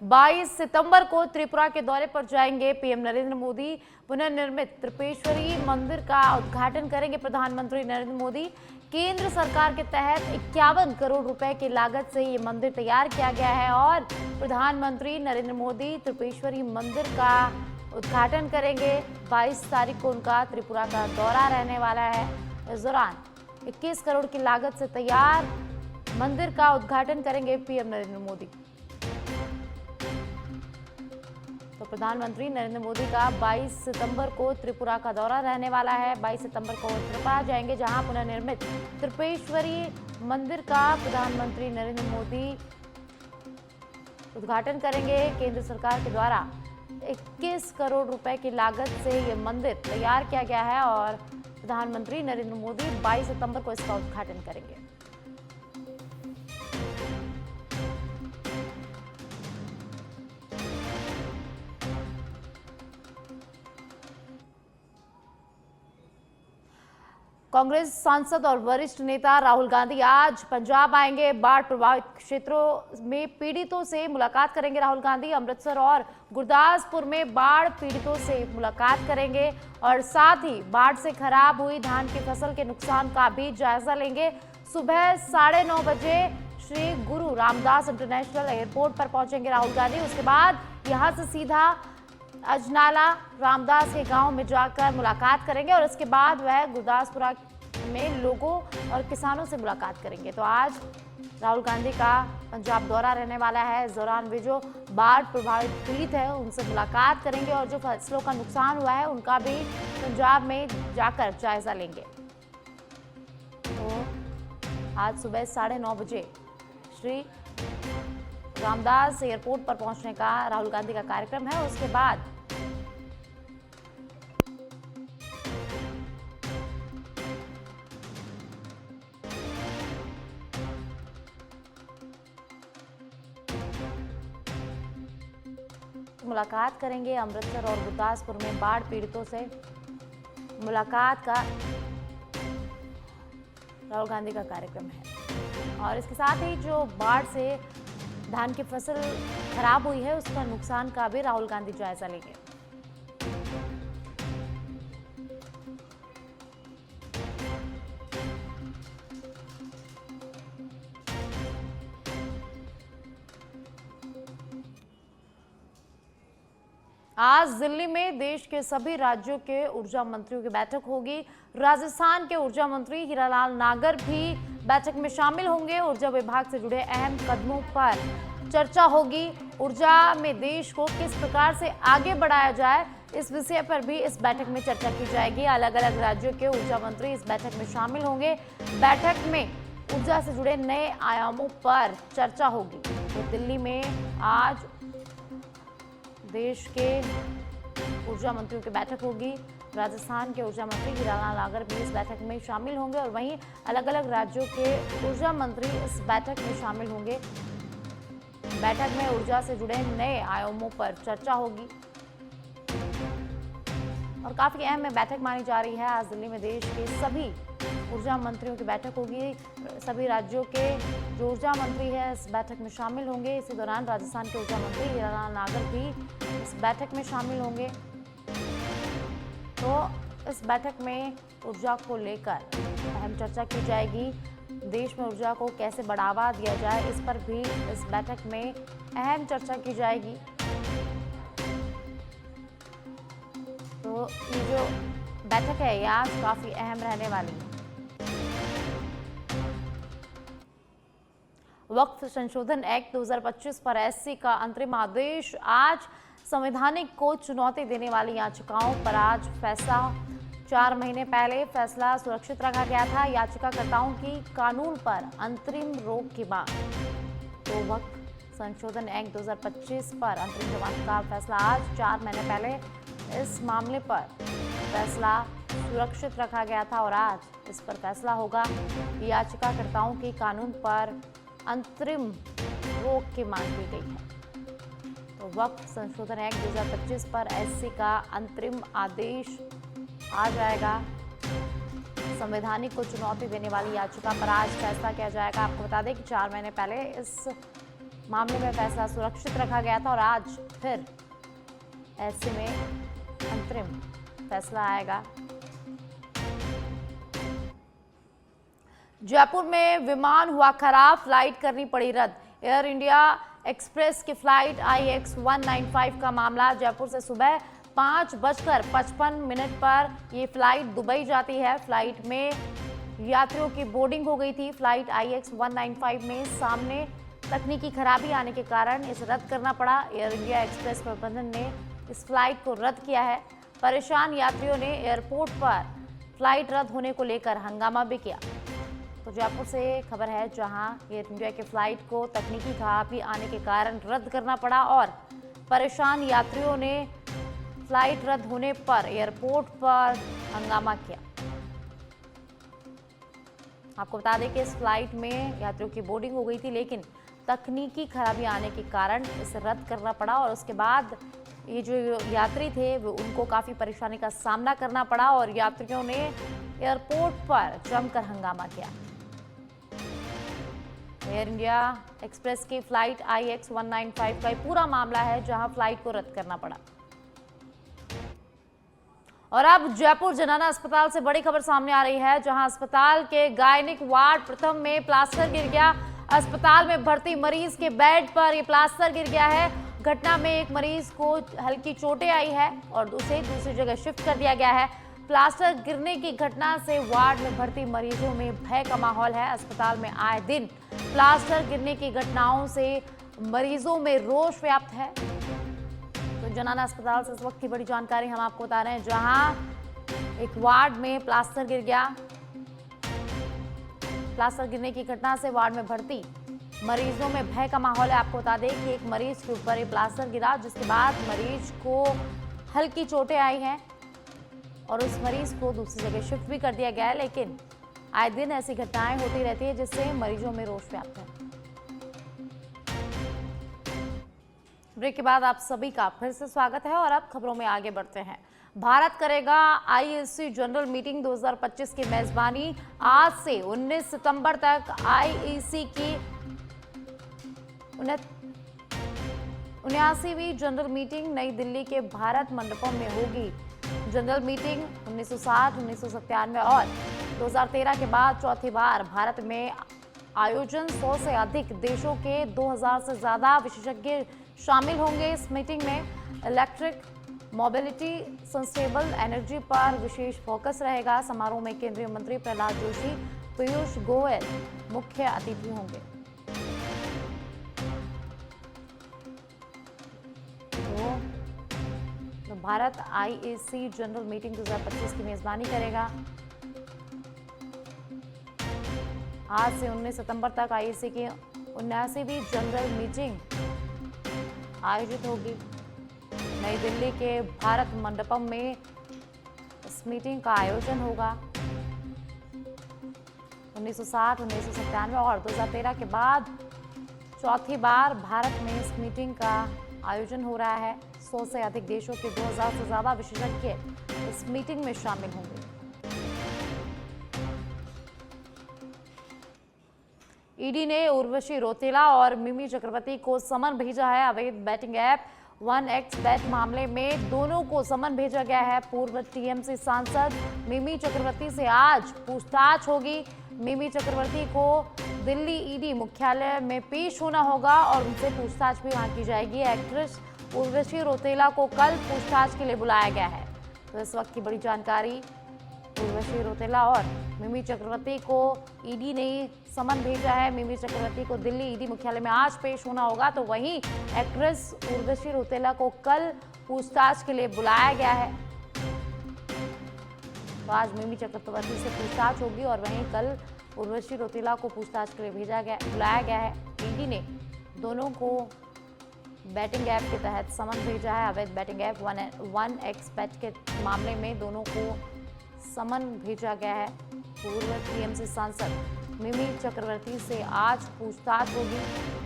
22 सितंबर को त्रिपुरा के दौरे पर जाएंगे पीएम नरेंद्र मोदी। पुनर्निर्मित त्रिपेश्वरी मंदिर का उद्घाटन करेंगे प्रधानमंत्री नरेंद्र मोदी। केंद्र सरकार के तहत 51 करोड़ रुपए की लागत से ये मंदिर तैयार किया गया है और प्रधानमंत्री नरेंद्र मोदी त्रिपेश्वरी मंदिर का उद्घाटन करेंगे। 22 तारीख को उनका त्रिपुरा का दौरा रहने वाला है। इस दौरान 21 करोड़ की लागत से तैयार मंदिर का उद्घाटन करेंगे पीएम नरेंद्र मोदी। तो प्रधानमंत्री नरेंद्र मोदी का 22 सितंबर को त्रिपुरा का दौरा रहने वाला है। 22 सितंबर को त्रिपुरा जाएंगे, जहां पुनर्निर्मित त्रिपेश्वरी मंदिर का प्रधानमंत्री नरेंद्र मोदी उद्घाटन करेंगे। केंद्र सरकार के द्वारा 21 करोड़ रुपए की लागत से यह मंदिर तैयार किया गया है और प्रधानमंत्री नरेंद्र मोदी 22 सितंबर को इसका उद्घाटन करेंगे। कांग्रेस सांसद और वरिष्ठ नेता राहुल गांधी आज पंजाब आएंगे। बाढ़ प्रभावित क्षेत्रों में पीड़ितों से मुलाकात करेंगे। राहुल गांधी अमृतसर और गुरदासपुर में बाढ़ पीड़ितों से मुलाकात करेंगे और साथ ही बाढ़ से खराब हुई धान की फसल के नुकसान का भी जायजा लेंगे। सुबह 9:30 बजे श्री गुरु रामदास इंटरनेशनल एयरपोर्ट पर पहुंचेंगे राहुल गांधी। उसके बाद यहां से सीधा अजनाला रामदास के गांव में जाकर मुलाकात करेंगे और इसके बाद वह गुरदासपुरा में लोगों और किसानों से मुलाकात करेंगे। तो आज राहुल गांधी का पंजाब दौरा रहने वाला है। इस दौरान वे जो बाढ़ प्रभावित पीड़ित है उनसे मुलाकात करेंगे और जो फसलों का नुकसान हुआ है उनका भी पंजाब में जाकर जायजा लेंगे। तो आज सुबह 9:30 बजे श्री रामदास एयरपोर्ट पर पहुंचने का राहुल गांधी का कार्यक्रम है। उसके बाद मुलाकात करेंगे। अमृतसर और गुरदासपुर में बाढ़ पीड़ितों से मुलाकात का राहुल गांधी का कार्यक्रम है और इसके साथ ही जो बाढ़ से धान की फसल खराब हुई है उसका नुकसान का भी राहुल गांधी जायजा लेंगे। आज दिल्ली में देश के सभी राज्यों के ऊर्जा मंत्रियों की बैठक होगी। राजस्थान के ऊर्जा मंत्री हीरालाल नागर भी बैठक में शामिल होंगे। ऊर्जा विभाग से जुड़े अहम कदमों पर चर्चा होगी। ऊर्जा में देश को किस प्रकार से आगे बढ़ाया जाए, इस विषय पर भी इस बैठक में चर्चा की जाएगी। अलग अलग राज्यों के ऊर्जा मंत्री इस बैठक में शामिल होंगे। बैठक में ऊर्जा से जुड़े नए आयामों पर चर्चा होगी। तो दिल्ली में आज देश के ऊर्जा मंत्रियों की बैठक होगी। राजस्थान के ऊर्जा मंत्री हीरालाल नागर भी इस बैठक में शामिल होंगे और वहीं अलग अलग राज्यों के ऊर्जा मंत्री इस बैठक में शामिल होंगे। बैठक में ऊर्जा से जुड़े नए आयामों पर चर्चा होगी और काफी अहम बैठक मानी जा रही है। आज दिल्ली में देश के सभी ऊर्जा मंत्रियों की बैठक होगी। सभी राज्यों के जो ऊर्जा मंत्री है इस बैठक में शामिल होंगे। इसी दौरान राजस्थान के ऊर्जा मंत्री हीरालाल नागर भी इस बैठक में शामिल होंगे। तो इस बैठक में ऊर्जा को लेकर अहम चर्चा की जाएगी। देश में ऊर्जा को कैसे बढ़ावा दिया जाए, इस पर भी इस बैठक में अहम चर्चा की जाएगी। तो ये जो बैठक है ये आज काफी अहम रहने वाली है। वक्फ संशोधन एक्ट 2025 पर एससी का अंतरिम आदेश। आज संवैधानिक को चुनौती देने वाली याचिकाओं पर आज फैसला। 4 महीने पहले फैसला सुरक्षित रखा गया था। याचिकाकर्ताओं की कानून पर अंतरिम रोक की मांग। तो वक्फ संशोधन एक्ट 2025 पर अंतरिम जमानत का फैसला आज 4 महीने पहले इस मामले पर फैसला सुरक्षित रखा गया था और आज इस पर फैसला होगा। याचिकाकर्ताओं की कानून पर अंतरिम रोक की मांग की गई है। तो वक्फ संशोधन एक्ट 2025 पर एससी का अंतरिम आदेश आ जाएगा। संवैधानिक को चुनौती देने वाली याचिका पर आज फैसला किया जाएगा। आपको बता दें कि 4 महीने पहले इस मामले में फैसला सुरक्षित रखा गया था और आज फिर ऐसे में अंतरिम फैसला आएगा। जयपुर में विमान हुआ खराब, फ्लाइट करनी पड़ी रद्द। एयर इंडिया एक्सप्रेस की फ्लाइट IX 195 का मामला। जयपुर से सुबह 5:55 पर ये फ्लाइट दुबई जाती है। फ्लाइट में यात्रियों की बोर्डिंग हो गई थी। फ्लाइट IX 195 में सामने तकनीकी खराबी आने के कारण इसे रद्द करना पड़ा। एयर इंडिया एक्सप्रेस प्रबंधन ने इस फ्लाइट को रद्द किया है। परेशान यात्रियों ने एयरपोर्ट पर फ्लाइट रद्द होने को लेकर हंगामा भी किया। तो जयपुर से खबर है, जहां एयर इंडिया के फ्लाइट को तकनीकी खराबी आने के कारण रद्द करना पड़ा और परेशान यात्रियों ने फ्लाइट रद्द होने पर एयरपोर्ट पर हंगामा किया। आपको बता दें कि इस फ्लाइट में यात्रियों की बोर्डिंग हो गई थी, लेकिन तकनीकी खराबी आने के कारण इसे रद्द करना पड़ा और उसके बाद ये जो यात्री थे वो उनको काफ़ी परेशानी का सामना करना पड़ा और यात्रियों ने एयरपोर्ट पर जमकर हंगामा किया। एयर इंडिया एक्सप्रेस की फ्लाइट IX 195 का पूरा मामला है, जहां फ्लाइट को रद्द करना पड़ा। और अब जयपुर जनाना अस्पताल से बड़ी खबर सामने आ रही है, जहां अस्पताल के गायनिक वार्ड प्रथम में प्लास्टर गिर गया। अस्पताल में भर्ती मरीज के बेड पर ये प्लास्टर गिर गया है। घटना में एक मरीज को हल्की चोटें आई है और दूसरी जगह शिफ्ट कर दिया गया है। प्लास्टर गिरने की घटना से वार्ड में भर्ती मरीजों में भय का माहौल है। अस्पताल में आए दिन प्लास्टर गिरने की घटनाओं से मरीजों में रोष व्याप्त है। तो जनाना अस्पताल से इस वक्त की बड़ी जानकारी हम आपको बता रहे हैं, जहां एक वार्ड में प्लास्टर गिर गया। प्लास्टर गिरने की घटना से वार्ड में भर्ती मरीजों में भय का माहौल है। आपको बता दें कि एक मरीज के ऊपर ये प्लास्टर गिरा, जिसके बाद मरीज को हल्की चोटें आई हैं और उस मरीज को दूसरी जगह शिफ्ट भी कर दिया गया है। लेकिन आए दिन ऐसी घटनाएं होती रहती है, जिससे मरीजों में रोष व्याप्त है। ब्रेक के बाद आप सभी का फिर से स्वागत है और अब खबरों में आगे बढ़ते हैं। भारत करेगा IEC जनरल मीटिंग 2025 की मेजबानी। आज से 19 सितंबर तक IEC की 79वीं जनरल मीटिंग नई दिल्ली के भारत मंडपम में होगी। जनरल मीटिंग 1960, 1997 और 2013 के बाद चौथी बार भारत में आयोजन। 100 से अधिक देशों के 2000 से ज्यादा विशेषज्ञ शामिल होंगे इस मीटिंग में। इलेक्ट्रिक मोबिलिटी, सस्टेनेबल एनर्जी पर विशेष फोकस रहेगा। समारोह में केंद्रीय मंत्री प्रहलाद जोशी, पीयूष गोयल मुख्य अतिथि होंगे। तो भारत IEC जनरल मीटिंग 2025 की मेजबानी करेगा। आज से 19 सितंबर तक IEC की 79वीं जनरल मीटिंग आयोजित होगी। नई दिल्ली के भारत मंडपम में इस मीटिंग का आयोजन होगा। 1960, 1997 और 2013 के बाद चौथी बार भारत में इस मीटिंग का आयोजन हो रहा है। 100 से अधिक देशों के 2000 से ज्यादा विशेषज्ञ इस मीटिंग में शामिल होंगे। ईडी ने उर्वशी रौतेला और मिमी चक्रवर्ती को समन भेजा है। अवैध बैटिंग ऐप 1xBet मामले में दोनों को समन भेजा गया है। पूर्व TMC सांसद मिमी चक्रवर्ती से आज पूछताछ होगी। मिमी चक्रवर्ती को दिल्ली ईडी मुख्यालय में पेश होना होगा और उनसे पूछताछ भी वहां की जाएगी। एक्ट्रेस उर्वशी रौतेला को कल पूछताछ के लिए बुलाया गया है। तो इस वक्त की बड़ी जानकारी, उर्वशी रौतेला और मिमी चक्रवर्ती को ईडी ने समन भेजा है। मिमी चक्रवर्ती को दिल्ली ईडी मुख्यालय में आज पेश होना होगा, तो वहीं एक्ट्रेस उर्वशी रौतेला को कल पूछताछ के लिए बुलाया गया है। तो आज मिमी चक्रवर्ती से पूछताछ होगी और वहीं कल उर्वशी रौतेला को पूछताछ के लिए बुलाया गया है। ईडी ने दोनों को बैटिंग ऐप के तहत समन भेजा है। अवैध बैटिंग ऐप 1xBet के मामले में दोनों को समन भेजा गया है। पूर्व TMC सांसद मिमी चक्रवर्ती से आज पूछताछ होगी।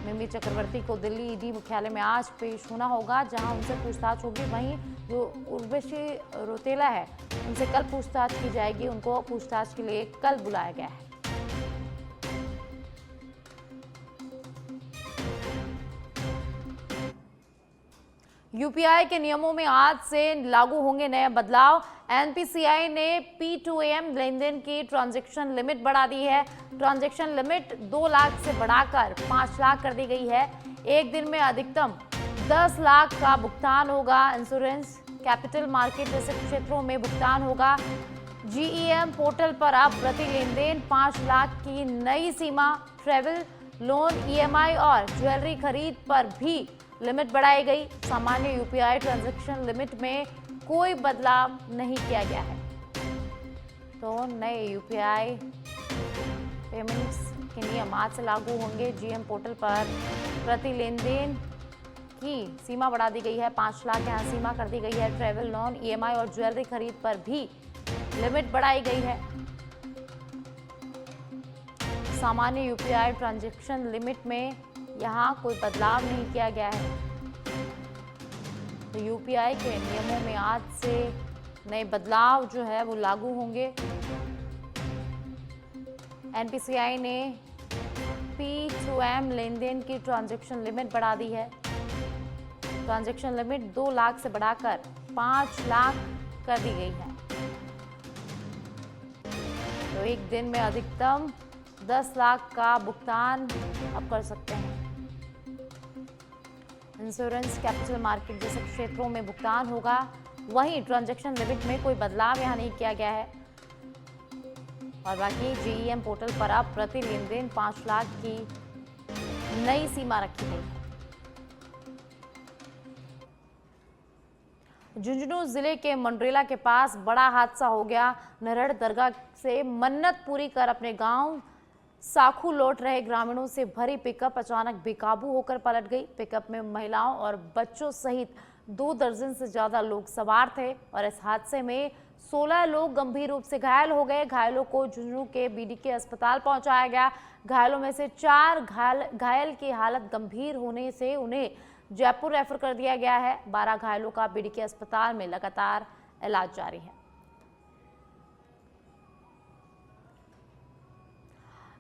मिमी चक्रवर्ती को दिल्ली ईडी मुख्यालय में आज पेश होना होगा, जहां उनसे पूछताछ होगी। वहीं जो उर्वशी रौतेला है, उनसे कल पूछताछ की जाएगी। उनको पूछताछ के लिए कल बुलाया गया है। यूपीआई के नियमों में आज से लागू होंगे नए बदलाव। एनपीसीआई ने P2M लेनदेन की ट्रांजैक्शन लिमिट बढ़ा दी है। ट्रांजैक्शन लिमिट 2 लाख से बढ़ाकर 5 लाख कर दी गई है। एक दिन में अधिकतम 10 लाख का भुगतान होगा। इंश्योरेंस, कैपिटल मार्केट जैसे क्षेत्रों में भुगतान होगा। GeM पोर्टल पर अब प्रति लेनदेन 5 लाख की नई सीमा। ट्रैवल, लोन, EMI और ज्वेलरी खरीद पर भी लिमिट बढ़ाई गई। सामान्य यूपीआई ट्रांजैक्शन लिमिट में कोई बदलाव नहीं किया गया है। तो नए यूपीआई पेमेंट्स के नियम आज से लागू होंगे। GeM पोर्टल पर प्रति लेनदेन की सीमा बढ़ा दी गई है। 5 लाख यहाँ सीमा कर दी गई है। ट्रैवल, लोन, EMI और ज्वेलरी खरीद पर भी लिमिट बढ़ाई गई है। सामान्य यूपीआई ट्रांजैक्शन लिमिट में यहाँ कोई बदलाव नहीं किया गया है। तो यूपीआई के नियमों में आज से नए बदलाव जो है वो लागू होंगे। एनपीसीआई ने P2M लेनदेन की ट्रांजैक्शन लिमिट बढ़ा दी है। ट्रांजैक्शन लिमिट 2 लाख से बढ़ाकर 5 लाख कर दी गई है। तो एक दिन में अधिकतम 10 लाख का भुगतान अब कर सकते हैं। इंश्योरेंस, कैपिटल मार्केट जैसे क्षेत्रों में भुगतान होगा। वहीं ट्रांजैक्शन लिमिट में कोई बदलाव यहां नहीं किया गया है। और बाकी GeM पोर्टल पर अब प्रति लेनदेन 5 लाख की नई सीमा रखी गई है। झुंझुनू जिले के मंडरेला के पास बड़ा हादसा हो गया। नरहड़ दरगाह से मन्नत पूरी कर अपने गांव साखू लौट रहे ग्रामीणों से भरी पिकअप अचानक बेकाबू होकर पलट गई। पिकअप में महिलाओं और बच्चों सहित 2 दर्जन से ज्यादा लोग सवार थे और इस हादसे में 16 लोग गंभीर रूप से घायल हो गए। घायलों को झुंझुनू के BDK अस्पताल पहुंचाया गया। घायलों में से 4 घायल की हालत गंभीर होने से उन्हें जयपुर रेफर कर दिया गया है। 12 घायलों का BDK अस्पताल में लगातार इलाज जारी है।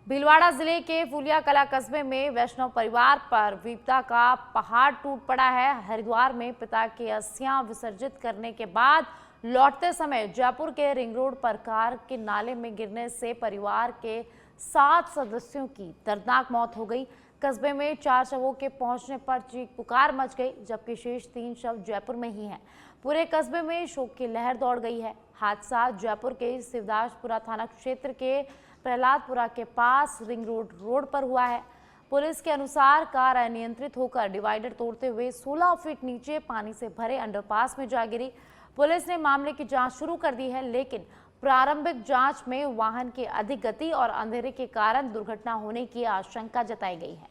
भीलवाड़ा जिले के फुलिया कला कस्बे में वैष्णव परिवार पर विपदा का पहाड़ टूट पड़ा है। हरिद्वार में पिता की अस्थियां विसर्जित करने के बाद लौटते समय जयपुर के रिंग रोड पर कार के नाले में गिरने से परिवार के 7 सदस्यों की दर्दनाक मौत हो गई। कस्बे में 4 शवों के पहुंचने पर चीख पुकार मच गई, जबकि शेष 3 शव जयपुर में ही हैं। पूरे कस्बे में शोक की लहर दौड़ गई है। हादसा जयपुर के शिवदासपुरा थाना क्षेत्र के प्रहलादपुरा के पास रिंग रोड पर हुआ है। पुलिस के अनुसार कार अनियंत्रित होकर डिवाइडर तोड़ते हुए 16 फीट नीचे पानी से भरे अंडरपास में जा गिरी। पुलिस ने मामले की जांच शुरू कर दी है, लेकिन प्रारंभिक जांच में वाहन की अधिक गति और अंधेरे के कारण दुर्घटना होने की आशंका जताई गई है।